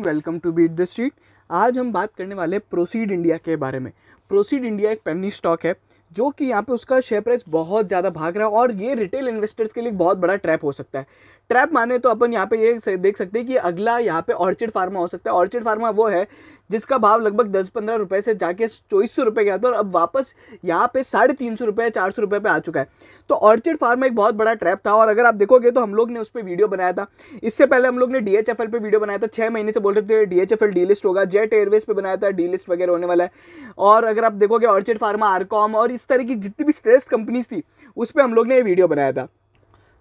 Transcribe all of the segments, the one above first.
Welcome to beat the street. आज हम बात करने वाले प्रोसीड इंडिया के बारे में। प्रोसीड इंडिया एक पेनी स्टॉक है जो कि यहाँ पे उसका शेयर प्राइस बहुत ज़्यादा भाग रहा है और ये रिटेल इन्वेस्टर्स के लिए बहुत बड़ा ट्रैप हो सकता है। ट्रैप माने तो अपन यहाँ पे ये देख सकते हैं कि अगला यहाँ पे ऑर्चिड फार्मा हो सकता है। ऑर्चिड फार्मा वो है जिसका भाव लगभग 10-15 रुपए से जाके 2400 रुपये गया था और अब वापस यहाँ पे 350 रुपये 400 रुपये पे आ चुका है। तो ऑर्चिड फार्मा एक बहुत बड़ा ट्रैप था और अगर आप देखोगे तो हम लोग ने उस पर वीडियो बनाया था। इससे पहले हम लोग ने DHFL पे वीडियो बनाया था। 6 महीने से बोल रहे थे DHFL डीलिस्ट होगा, जेट एयरवेज पे बनाया था डीलिस्ट वगैरह होने वाला है। और अगर आप देखोगे ऑर्चिड फार्मा, आरकॉम और इस तरह की जितनी भी स्ट्रेस्ड कंपनीज थी उस पर हम लोग ने ये वीडियो बनाया था।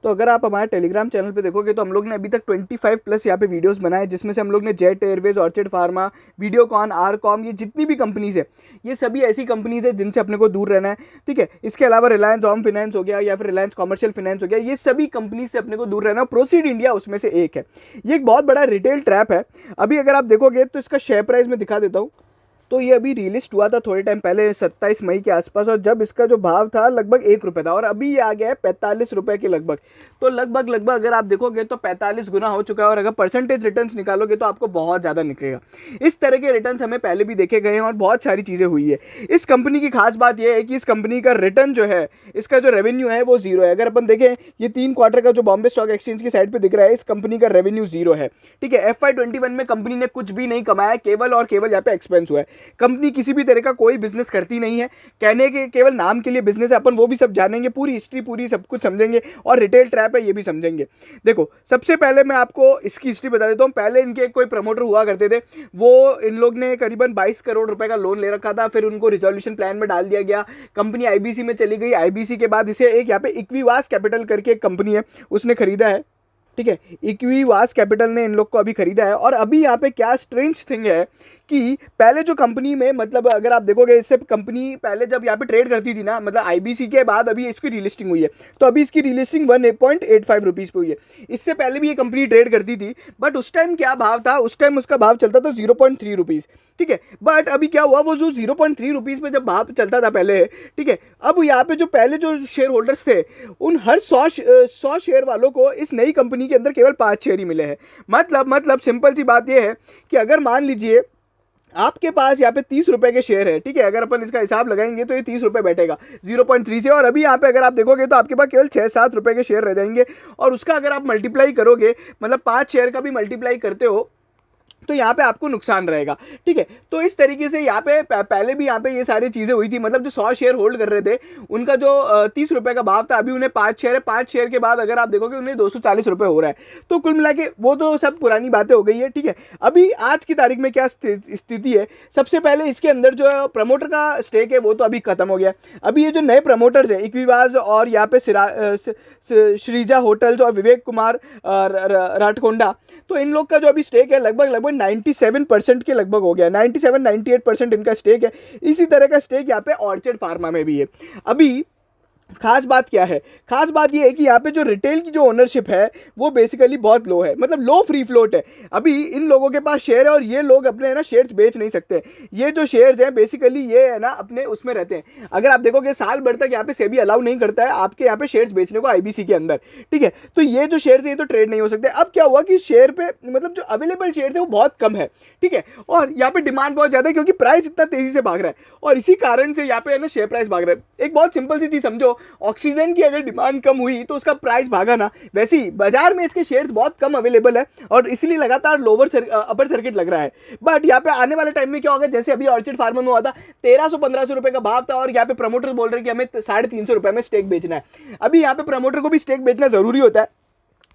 तो अगर आप हमारे टेलीग्राम चैनल पे देखोगे तो हम लोग ने अभी तक 25 प्लस यहाँ पे वीडियोस बनाए, जिसमें से हम लोग ने jet Airways, orchid pharma, Videocon, RCom, ये जितनी भी कंपनीज है ये सभी ऐसी कंपनीज है जिनसे अपने को दूर रहना है। ठीक है, इसके अलावा रिलायंस होम फाइनेंस हो गया या फिर रिलायंस कॉमर्शियल फाइनेंस हो गया, ये सभी कंपनीज से अपने को दूर रहना है। प्रोसीड इंडिया उसमें से एक है। ये एक बहुत बड़ा रिटेल ट्रैप है। अभी अगर आप देखोगे तो इसका शेयर प्राइस में दिखा देता हूँ। तो ये अभी रिलिस्ट हुआ था थोड़े टाइम पहले 27 मई के आसपास, और जब इसका जो भाव था लगभग 1 रुपये था और अभी ये आ गया है 45 रुपये के लगभग। तो लगभग अगर आप देखोगे तो 45 गुना हो चुका है और अगर परसेंटेज रिटर्न्स निकालोगे तो आपको बहुत ज़्यादा निकलेगा। इस तरह के रिटर्न्स हमें पहले भी देखे गए हैं और बहुत सारी चीज़ें हुई है। इस कंपनी की खास बात यह है कि इस कंपनी का रिटर्न जो है, इसका जो रेवेन्यू है वो जीरो है। अगर अपन देखें ये 3 क्वार्टर का जो बॉम्बे स्टॉक एक्सचेंज की साइड पर दिख रहा है, इस कंपनी का रेवेन्यू जीरो है। ठीक है, FY21 में कंपनी ने कुछ भी नहीं कमाया, केवल और केवल यहाँ पे एक्सपेंस हुआ है। कंपनी किसी भी तरह का कोई बिजनेस करती नहीं है, कहने के केवल नाम के लिए बिजनेस है। अपन वो भी सब जानेंगे, पूरी हिस्ट्री पूरी सब कुछ समझेंगे और रिटेल ट्रैप है ये भी समझेंगे। देखो, सबसे पहले मैं आपको इसकी हिस्ट्री बता देता हूँ। पहले इनके कोई प्रमोटर हुआ करते थे, वो इन लोग ने करीबन 22 करोड़ रुपए का लोन ले रखा था, फिर उनको रिजोल्यूशन प्लान में डाल दिया गया। कंपनी IBC में चली गई। IBC के बाद इसे एक यहाँ पे इक्विवास कैपिटल करके एक कंपनी है उसने खरीदा है। ठीक है, इक्विवास कैपिटल ने इन लोग को अभी खरीदा है। और अभी यहाँ पे क्या स्ट्रेंज थिंग है कि पहले जो कंपनी में, मतलब अगर आप देखोगे इससे कंपनी पहले जब यहाँ पे ट्रेड करती थी ना, मतलब IBC के बाद अभी इसकी रिलिस्टिंग हुई है, तो अभी इसकी रिलिस्टिंग 1.85 रुपीज़ पे हुई है। इससे पहले भी ये कंपनी ट्रेड करती थी, बट उस टाइम क्या भाव था, उस टाइम उसका भाव चलता था 0.3 रुपीज़। ठीक है, बट अभी क्या हुआ, वो जो 0.3 रुपीज़ पे जब भाव चलता था पहले, ठीक है, अब यहाँ पे जो पहले जो शेयर होल्डर्स थे उन हर 100 शेयर वालों को इस नई कंपनी के अंदर केवल 5 शेयर ही मिले हैं। मतलब सिंपल सी बात यह है कि अगर मान लीजिए आपके पास यहाँ पे 30 रुपए के शेयर है, ठीक है, अगर अपन इसका हिसाब लगाएंगे तो ये 30 रुपए बैठेगा 0.3 से, और अभी यहाँ पे अगर आप देखोगे तो आपके पास केवल 6-7 रुपए के शेयर रह जाएंगे। और उसका अगर आप मल्टीप्लाई करोगे, मतलब 5 शेयर का भी मल्टीप्लाई करते हो तो यहाँ पे आपको नुकसान रहेगा। ठीक है, तो इस तरीके से यहाँ पे पहले भी यहाँ पे ये सारी चीज़ें हुई थी। मतलब जो 100 शेयर होल्ड कर रहे थे उनका जो 30 रुपये का भाव था, अभी उन्हें 5 शेयर है। 5 शेयर के बाद अगर आप देखोगे उन्हें 240 रुपये हो रहा है। तो कुल मिला के वो तो सब पुरानी बातें हो गई है। ठीक है, अभी आज की तारीख में क्या स्थिति है, सबसे पहले इसके अंदर जो प्रमोटर का स्टेक है वो तो अभी खत्म हो गया। अभी ये जो नए प्रमोटर्स है, इक्विवास और यहाँ पे श्रीजा होटल्स और विवेक कुमार राठकोंडा, तो इन लोग का जो अभी स्टेक है लगभग 97% के लगभग हो गया। 97-98% इनका स्टेक है। इसी तरह का स्टेक यहाँ पे ऑर्चिड फार्मा में भी है। अभी खास बात क्या है, खास बात ये है कि यहाँ पे जो रिटेल की जो ओनरशिप है वो बेसिकली बहुत लो है, मतलब लो फ्री फ्लोट है। अभी इन लोगों के पास शेयर है और ये लोग अपने है ना शेयर्स बेच नहीं सकते। ये जो शेयर्स हैं बेसिकली ये है ना अपने उसमें रहते हैं। अगर आप देखोगे साल भर तक यहाँ पे सेबी अलाउ नहीं करता है आपके यहाँ पे शेयर्स बेचने को IBC के अंदर। ठीक है, तो ये जो शेयर्स है ये तो ट्रेड नहीं हो सकते। अब क्या हुआ कि शेयर पे मतलब जो अवेलेबल शेयर्स है वो बहुत कम है। ठीक है, और यहाँ पे डिमांड बहुत ज़्यादा है क्योंकि प्राइस इतना तेजी से भाग रहा है और इसी कारण से यहाँ पे है ना शेयर प्राइस भाग रहा है। एक बहुत सिंपल सी चीज़ समझो, ऑक्सीजन की अगर डिमांड कम हुई तो उसका प्राइस भागा ना, वैसे ही बाजार में इसके शेयर्स बहुत कम अवेलेबल है और इसलिए लगातार अपर सर्किट लग रहा है। बट यहाँ पे आने वाले टाइम में क्या होगा, जैसे अभी ऑर्चिड फार्मा में हुआ था 1300-1500 रुपए का भाव था और यहाँ पे प्रमोटर बोल रहे हैं कि हमें 350 रुपए में स्टेक बेचना है। अभी यहाँ पे प्रमोटर को भी स्टेक बेचना जरूरी होता है,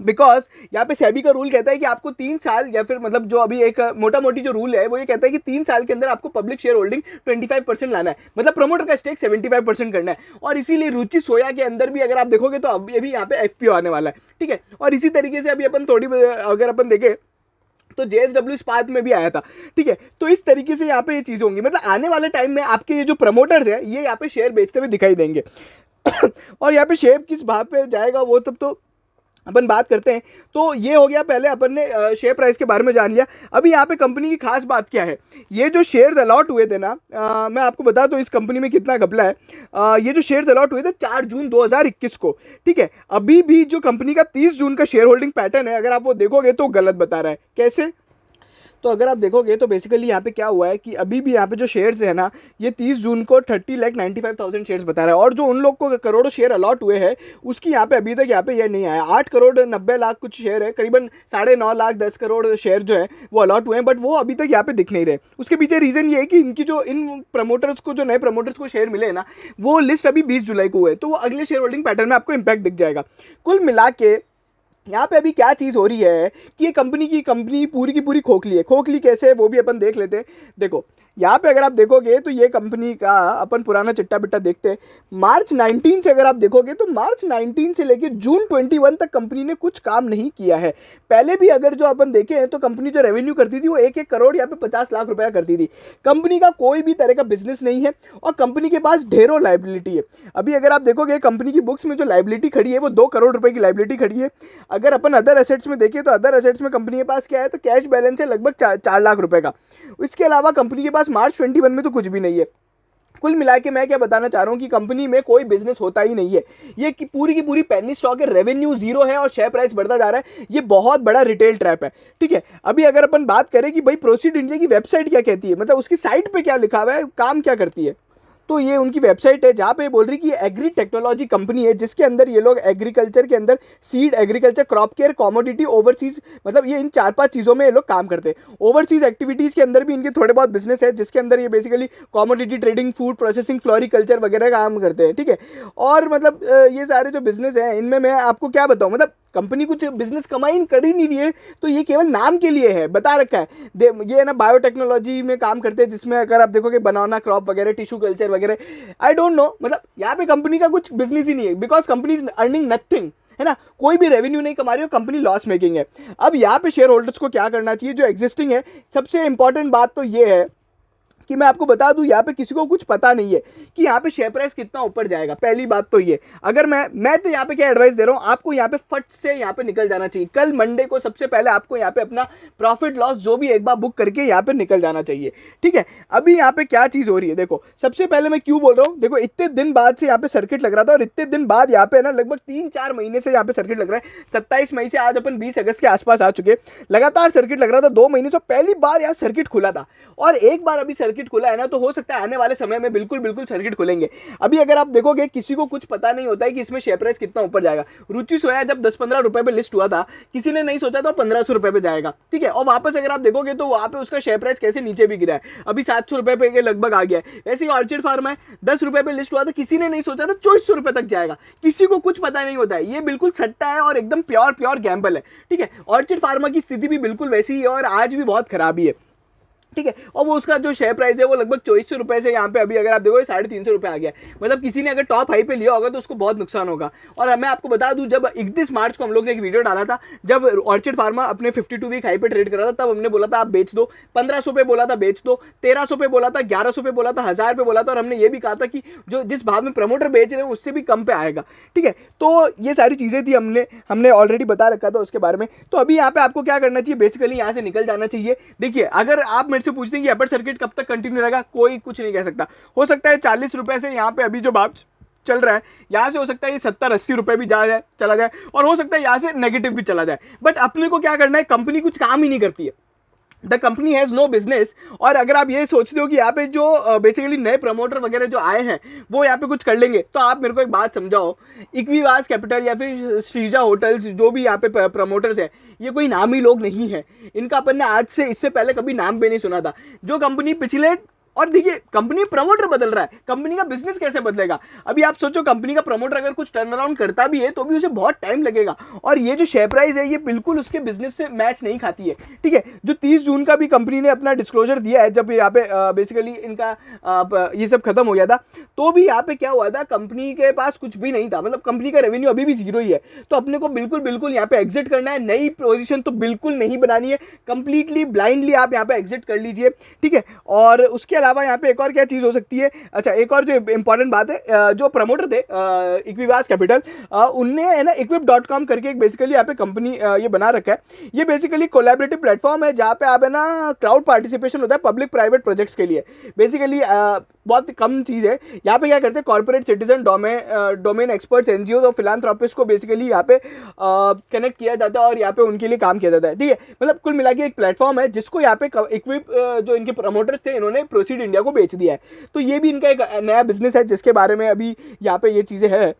बिकॉज यहाँ पे सेबी का रूल कहता है कि आपको 3 साल या फिर मतलब जो अभी एक मोटा मोटी जो रूल है वो ये कहता है कि 3 साल के अंदर आपको पब्लिक शेयर होल्डिंग 25% लाना है, मतलब प्रमोटर का स्टेक 75% करना है। और इसीलिए रुचि सोया के अंदर भी अगर आप देखोगे तो अभी यहाँ पे FPO आने वाला है। ठीक है, और इसी तरीके से अभी अपन थोड़ी अगर अपन देखें तो JSW इस्पात में भी आया था। ठीक है, तो इस तरीके से यहाँ पे ये चीज़ें होंगी, मतलब आने वाले टाइम में आपके ये जो प्रमोटर्स है ये यहाँ पे शेयर बेचते हुए दिखाई देंगे। और यहाँ पे शेयर किस भाव पे जाएगा वो तब तो अपन बात करते हैं। तो ये हो गया, पहले अपन ने शेयर प्राइस के बारे में जान लिया। अभी यहाँ पे कंपनी की खास बात क्या है, ये जो शेयर्स अलॉट हुए थे ना, मैं आपको बता दूँ इस कंपनी में कितना घपला है। ये जो शेयर्स अलॉट हुए थे 4 जून 2021 को, ठीक है, अभी भी जो कंपनी का 30 जून का शेयर होल्डिंग पैटर्न है अगर आप वो देखोगे तो गलत बता रहा है। कैसे? तो अगर आप देखोगे तो बेसिकली यहाँ पे क्या हुआ है कि अभी भी यहाँ पे जो शेयर्स है ना, ये 30 जून को 30,95,000 शेयर्स बता रहा है, और जो उन लोग को करोड़ों शेयर अलॉट हुए हैं उसकी यहाँ पे अभी तक यहाँ पे ये नहीं आया। 8,90,00,000 कुछ शेयर है, करीबन 9.5 लाख 10 करोड़ शेयर जो है वो अलॉट हुए हैं, बट वो अभी तक यहाँ पे दिख नहीं रहे। उसके पीछे रीज़न ये है कि इनकी जो इन प्रमोटर्स को, जो नए प्रमोटर्स को शेयर मिले हैं ना, वो लिस्ट अभी 20 जुलाई को हुए, तो वो अगले शेयर होल्डिंग पैटर्न में आपको इंपैक्ट दिख जाएगा। कुल मिला के यहाँ पे अभी क्या चीज़ हो रही है कि ये कंपनी पूरी की पूरी खोखली है। खोखली कैसे है वो भी अपन देख लेते हैं। देखो यहाँ पे अगर आप देखोगे तो ये कंपनी का अपन पुराना चिट्टा बिट्टा देखते हैं। मार्च 19 से अगर आप देखोगे तो मार्च 19 से लेके जून 21 तक कंपनी ने कुछ काम नहीं किया है। पहले भी अगर जो अपन देखें तो कंपनी जो रेवेन्यू करती थी वो 1-1 करोड़ यहाँ पे 50 लाख रुपया करती थी। कंपनी का कोई भी तरह का बिजनेस नहीं है और कंपनी के पास ढेरों लाइबिलिटी है। अभी अगर आप देखोगे कंपनी की बुक्स में जो लाइबिलिटी खड़ी है वो 2 करोड़ रुपए की लाइबिलिटी खड़ी है। अगर अपन अदर एसेट्स में देखें तो अदर एसेट्स में कंपनी के पास क्या है, तो कैश बैलेंस है लगभग 4 लाख रुपए का। इसके अलावा कंपनी के पास मार्च 21 में तो कुछ भी नहीं है। कुल मिला के मैं क्या बताना चाह रहा हूँ कि कंपनी में कोई बिजनेस होता ही नहीं है। ये की पूरी पेनी स्टॉक है, रेवेन्यू जीरो है और शेयर प्राइस बढ़ता जा रहा है। ये बहुत बड़ा रिटेल ट्रैप है, ठीक है। अभी अगर अपन बात करें कि भाई प्रोसीड इंडिया की वेबसाइट क्या कहती है, मतलब उसकी साइट पे क्या लिखा हुआ है, काम क्या करती है, तो ये उनकी वेबसाइट है जहाँ पे बोल रही कि ये एग्री टेक्नोलॉजी कंपनी है, जिसके अंदर ये लोग एग्रीकल्चर के अंदर seed, agriculture, crop care, commodity, overseas, मतलब ये इन 4-5 चीज़ों में ये लोग काम करते हैं। ओवरसीज एक्टिविटीज़ के अंदर भी इनके थोड़े बहुत बिजनेस है, जिसके अंदर ये basically commodity trading, food processing, floriculture वगैरह काम करते हैं, ठीक है। और मतलब ये सारे जो बिजनेस हैं इनमें मैं आपको क्या बताऊँ, मतलब कंपनी कुछ बिजनेस कमाई कर ही नहीं रही है, तो ये केवल नाम के लिए है, बता रखा है। ये है ना बायोटेक्नोलॉजी में काम करते हैं, जिसमें अगर आप देखोगे बनाना क्रॉप वगैरह, टिश्यू कल्चर वगैरह, आई डोंट नो, मतलब यहाँ पे कंपनी का कुछ बिजनेस ही नहीं है, because company is earning nothing, है ना, कोई भी रेवेन्यू नहीं कमा रही हो, कंपनी लॉस मेकिंग है। अब यहाँ पे शेयर होल्डर्स को क्या करना चाहिए, जो एग्जिस्टिंग है, सबसे इंपॉर्टेंट बात तो ये है कि मैं आपको बता दूं यहाँ पे किसी को कुछ पता नहीं है कि यहाँ पे शेयर प्राइस कितना ऊपर जाएगा। पहली बात तो ये, अगर मैं तो यहाँ पे क्या एडवाइस दे रहा हूँ आपको, यहाँ पे फट से यहाँ पे निकल जाना चाहिए। कल मंडे को सबसे पहले आपको यहाँ पे अपना प्रॉफिट लॉस जो भी एक बार बुक करके यहाँ पे निकल जाना चाहिए, ठीक है। अभी यहाँ पे क्या चीज़ हो रही है, देखो सबसे पहले मैं क्यों बोल रहा हूँ, देखो इतने दिन बाद से यहाँ पे सर्किट लग रहा था, और इतने दिन बाद यहाँ पे ना लगभग 3-4 महीने से यहाँ पे सर्किट लग रहा है। 27 मई से आज अपन 20 अगस्त के आसपास आ चुके, लगातार सर्किट लग रहा था 2 महीने से। पहली बार यहाँ सर्किट खुला था, और एक बार अभी सर्किट खुला है ना, तो हो सकता है आने वाले समय में बिल्कुल सर्किट खुलेंगे। अभी अगर आप देखोगे किसी को कुछ पता नहीं होता है कि इसमें शेयर प्राइस कितना ऊपर जाएगा। रुचि सोया जब 10-15 रुपए पे लिस्ट हुआ था, किसी ने नहीं सोचा था 1500 रुपए पे जाएगा, ठीक है। और वापस अगर आप देखोगे तो वहां पे उसका शेयर प्राइस कैसे नीचे भी गिरा है, अभी 700 रुपए पे लगभग आ गया है। वैसे ही ऑर्चिड फार्मा है, 10 रुपए पे लिस्ट हुआ था, किसी ने नहीं सोचा था 2400 रुपए तक जाएगा। किसी को कुछ पता नहीं होता है, ये बिल्कुल सट्टा है और एकदम प्योर गैम्बल है, ठीक है। ऑर्चिड फार्मा की स्थिति भी बिल्कुल वैसी ही है और आज भी बहुत खराबी है, ठीक है। और वो उसका जो शेयर प्राइस है वो लगभग 2400 रुपए से यहाँ पे अभी अगर आप देखो 350 रुपए आ गया। मतलब किसी ने अगर टॉप हाई पे लिया होगा तो उसको बहुत नुकसान होगा। और मैं आपको बता दूं, जब 31 मार्च को हम लोग ने एक वीडियो डाला था, जब ऑर्चिड फार्मा अपने 52 वीक हाई पे ट्रेड कर रहा था, तब हमने बोला था आप बेच दो। 1500 पे बोला था बेच दो, 1300 पे बोला था, 1100 पे बोला था, 1000 पे बोला था, और हमने ये भी कहा था कि जो जिस भाव में प्रमोटर बेच रहे हैं उससे भी कम पे आएगा, ठीक है। तो ये सारी चीजें थी, हमने ऑलरेडी बता रखा था उसके बारे में। तो अभी यहाँ पे आपको क्या करना चाहिए, बेसिकली यहाँ से निकल जाना चाहिए। देखिए अगर आप मेरे से पूछते हैं कि अपर सर्किट कब तक कंटिन्यू रहेगा, कोई कुछ नहीं कह सकता। हो सकता है 40 रुपए से यहाँ पे अभी जो भाव चल रहा है, यहाँ से हो सकता है ये 70-80 रुपए भी चला जाए, और हो सकता है यहाँ से नेगेटिव भी चला जाए। बट अपने को क्या करना है, कंपनी कुछ काम ही नहीं करती है, the company has no business. और अगर आप ये सोचते हो कि यहाँ पे जो बेसिकली नए प्रमोटर वगैरह जो आए हैं वो यहाँ पे कुछ कर लेंगे, तो आप मेरे को एक बात समझाओ, इक्विवास कैपिटल या फिर श्रीजा होटल्स जो भी यहाँ पे प्रमोटर्स है, ये कोई नामी लोग नहीं है। इनका अपन ने आज से इससे पहले कभी नाम भी नहीं सुना था। जो कंपनी पिछले, और देखिए कंपनी प्रमोटर बदल रहा है, कंपनी का बिजनेस कैसे बदलेगा। अभी आप सोचो कंपनी का प्रमोटर अगर कुछ टर्न अराउंड करता भी है तो भी उसे बहुत टाइम लगेगा, और ये जो शेयर प्राइस है ये बिल्कुल उसके बिजनेस से मैच नहीं खाती है, ठीक है। जो 30 जून का भी कंपनी ने अपना डिस्क्लोजर दिया है, जब यहाँ पे बेसिकली इनका ये सब खत्म हो गया था, तो भी यहाँ पे क्या हुआ था, कंपनी के पास कुछ भी नहीं था, मतलब कंपनी का रेवेन्यू अभी भी जीरो ही है। तो अपने को बिल्कुल यहाँ पे एग्जिट करना है, नई पोजीशन तो बिल्कुल नहीं बनानी है, कंप्लीटली ब्लाइंडली आप यहाँ पे एग्जिट कर लीजिए, ठीक है। और उसके अलावा यहाँ पे एक और क्या चीज़ हो सकती है, अच्छा एक और जो इंपॉर्टेंट बात है, जो प्रमोटर थे इक्विवास कैपिटल, उनने है ना equip.com करके एक बेसिकली यहाँ पे कंपनी ये बना रखा है। ये बेसिकली कोलैबोरेटिव प्लेटफॉर्म है जहाँ पे आप है ना क्राउड पार्टिसिपेशन होता है पब्लिक प्राइवेट प्रोजेक्ट्स के लिए। बेसिकली बहुत कम चीज़ है। यहाँ पे क्या करते हैं, corporate citizen, domain experts, NGO और फिलांथ्रोपिस्ट को बेसिकली यहाँ पे कनेक्ट किया जाता है और यहाँ पे उनके लिए काम किया जाता है, ठीक है। मतलब कुल मिला के एक प्लेटफॉर्म है जिसको यहाँ पे इक्विप जो इनके प्रमोटर्स थे इन्होंने प्रोसीड इंडिया को बेच दिया है। तो ये भी इनका एक नया बिजनेस है जिसके बारे में अभी यहाँ पे ये चीज़ें हैं।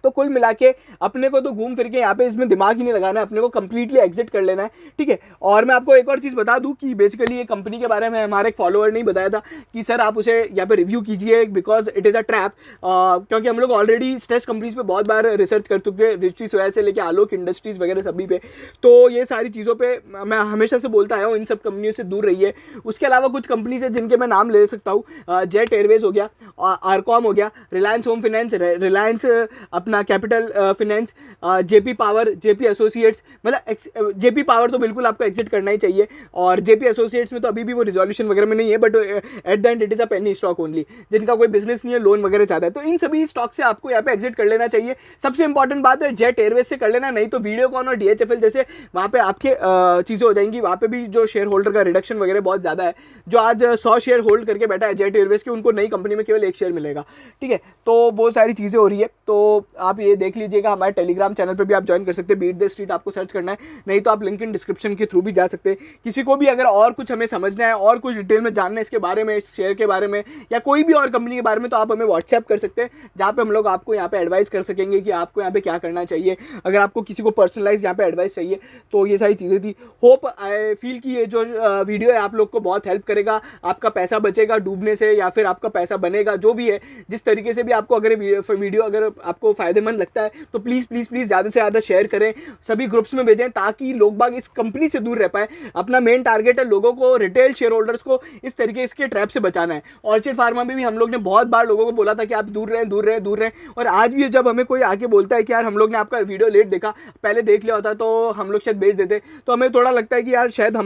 तो कुल मिला के अपने को तो घूम फिर के यहाँ पे इसमें दिमाग ही नहीं लगाना है, अपने को कंप्लीटली एग्जिट कर लेना है, ठीक है। और मैं आपको एक और चीज़ बता दूँ कि बेसिकली ये कंपनी के बारे में हमारे एक फॉलोअर ने बताया था कि सर आप उसे यहाँ पे रिव्यू कीजिए because it is a trap, क्योंकि हम लोग ऑलरेडी स्ट्रेस कंपनीज पे बहुत बार रिसर्च कर चुके हैं, रिची सोया से लेके आलोक इंडस्ट्रीज वगैरह सभी पे। तो ये सारी चीज़ों पर मैं हमेशा से बोलता आया हूँ, इन सब कंपनियों से दूर रहिए। उसके अलावा कुछ कंपनीज है जिनके मैं नाम ले सकता हूँ, जेट एयरवेज हो गया, आरकॉम हो गया, रिलायंस होम फाइनेंस, रिलायंस अपना capital finance, JP power, JP associates. मतलब जेपी पावर तो बिल्कुल आपको एग्जिट करना ही चाहिए, और जेपी एसोसिएट्स में तो अभी भी वो रिजोल्यूशन वगैरह में नहीं है, but at the end it is a penny stock only, जिनका कोई बिजनेस नहीं है, लोन वगैरह चाहता है। तो इन सभी स्टॉक से आपको यहाँ पे एग्जिट कर लेना चाहिए। सबसे इंपॉर्टेंट बात है जेट एयरवेज से कर लेना, नहीं तो वीडियोकॉन और डीएचएफएल जैसे वहाँ पे आपके चीज़ें हो जाएंगी। वहाँ पे भी जो शेयर होल्डर का रिडक्शन वगैरह बहुत ज़्यादा है, जो आज 100 शेयर होल्ड करके बैठा है जेट एयरवेज के, उनको नई कंपनी में केवल 1 शेयर मिलेगा, ठीक है। तो वो सारी चीज़ें हो रही है, तो आप ये देख लीजिएगा। हमारे टेलीग्राम चैनल पे भी आप ज्वाइन कर सकते हैं, बीट द स्ट्रीट आपको सर्च करना है, नहीं तो आप लिंक इन डिस्क्रिप्शन के थ्रू भी जा सकते हैं। किसी को भी अगर और कुछ हमें समझना है और कुछ डिटेल में जानना है इसके बारे में, शेयर के बारे में या कोई भी और कंपनी के बारे में, तो आप हमें व्हाट्सएप कर सकते हैं, जहाँ पे हम लोग आपको यहाँ पे एडवाइस कर सकेंगे कि आपको यहाँ पे क्या करना चाहिए। अगर आपको किसी को पर्सनलाइज यहाँ पे एडवाइस चाहिए, तो ये सारी चीज़ें थी। होप आई फील कि ये जो वीडियो है आप लोग को बहुत हेल्प करेगा, आपका पैसा बचेगा डूबने से या फिर आपका पैसा बनेगा, जो भी है। जिस तरीके से भी आपको अगर वीडियो अगर आपको फायदेमंद लगता है तो प्लीज़ प्लीज़ प्लीज़ ज़्यादा से ज़्यादा शेयर करें, सभी ग्रुप्स में भेजें, ताकि लोग बाग इस कंपनी से दूर रह पाए। अपना मेन टारगेट है लोगों को, रिटेल शेयर होल्डर्स को इस तरीके इसके ट्रैप से बचाना है। ऑर्चिड फार्मा में भी हम लोग ने बहुत बार लोगों को बोला था कि आप दूर रहें, दूर रहें, दूर रहें, और आज भी जब हमें कोई आके बोलता है कि यार हम लोग ने आपका वीडियो लेट देखा, पहले देख लिया होता तो हम लोग शायद भेज देते, तो हमें थोड़ा लगता है कि यार शायद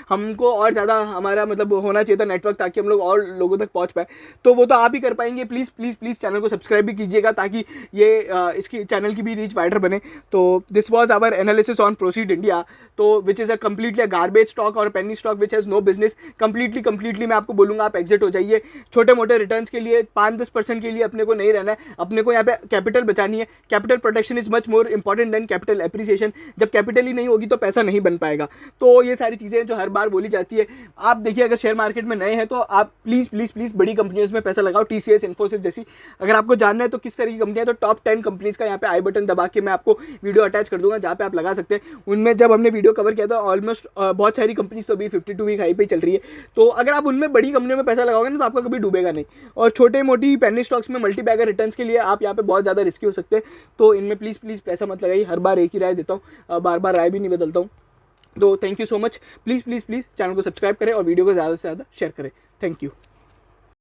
हमको और ज़्यादा हमारा मतलब होना चाहिए था नेटवर्क, ताकि हम लोग और लोगों तक पहुँच पाए। तो वो तो आप ही कर पाएंगे। प्लीज़ प्लीज़ प्लीज़ चैनल को सब्सक्राइब भी कीजिएगा, ताकि ये इसकी चैनल की भी रीच वाइडर बने। तो this was our analysis on Proseed India, तो which is a completely garbage stock और penny stock which has no business. Completely मैं आपको बोलूँगा आप एग्जिट हो जाइए। छोटे मोटे रिटर्न्स के लिए 5-10% के लिए अपने को नहीं रहना है, अपने को यहाँ पे कैपिटल बचानी है। Capital protection is much more important than capital appreciation. जब कैपिटल ही नहीं होगी तो पैसा नहीं बन पाएगा। तो ये सारी चीज़ें जो हर बार बोली जाती है, आप देखिए अगर शेयर मार्केट में नए हैं तो आप प्लीज़ प्लीज़ प्लीज़ बड़ी कंपनियों में पैसा लगाओ, टीसीएस, इन्फोसिस जैसी। अगर आपको जानना है तो किस तरह की कंपनियां, तो टॉप 10 कंपनीज का यहाँ पे आई बटन दबा के मैं आपको वीडियो अटैच कर दूंगा, जहाँ पे आप लगा सकते हैं। उनमें जब हमने वीडियो कवर किया था ऑलमोस्ट बहुत सारी कंपनीज तो अभी 52 वीक हाई पे चल रही है। तो अगर आप उनमें बड़ी कंपनियों में पैसा लगाओगे ना तो आपका कभी डूबेगा नहीं। और छोटे मोटी पेनी स्टॉक्स में मल्टी बैगर रिटर्न्स के लिए आप यहाँ पे बहुत ज़्यादा रिस्की हो सकते हैं। तो इनमें प्लीज़ प्लीज़ पैसा मत लगाइए। हर बार एक ही राय देता हूँ, बार बार राय भी नहीं बदलता हूँ। तो thank you so much. Please please please channel को सब्सक्राइब करें और वीडियो को ज़्यादा से ज़्यादा शेयर करें। Thank you.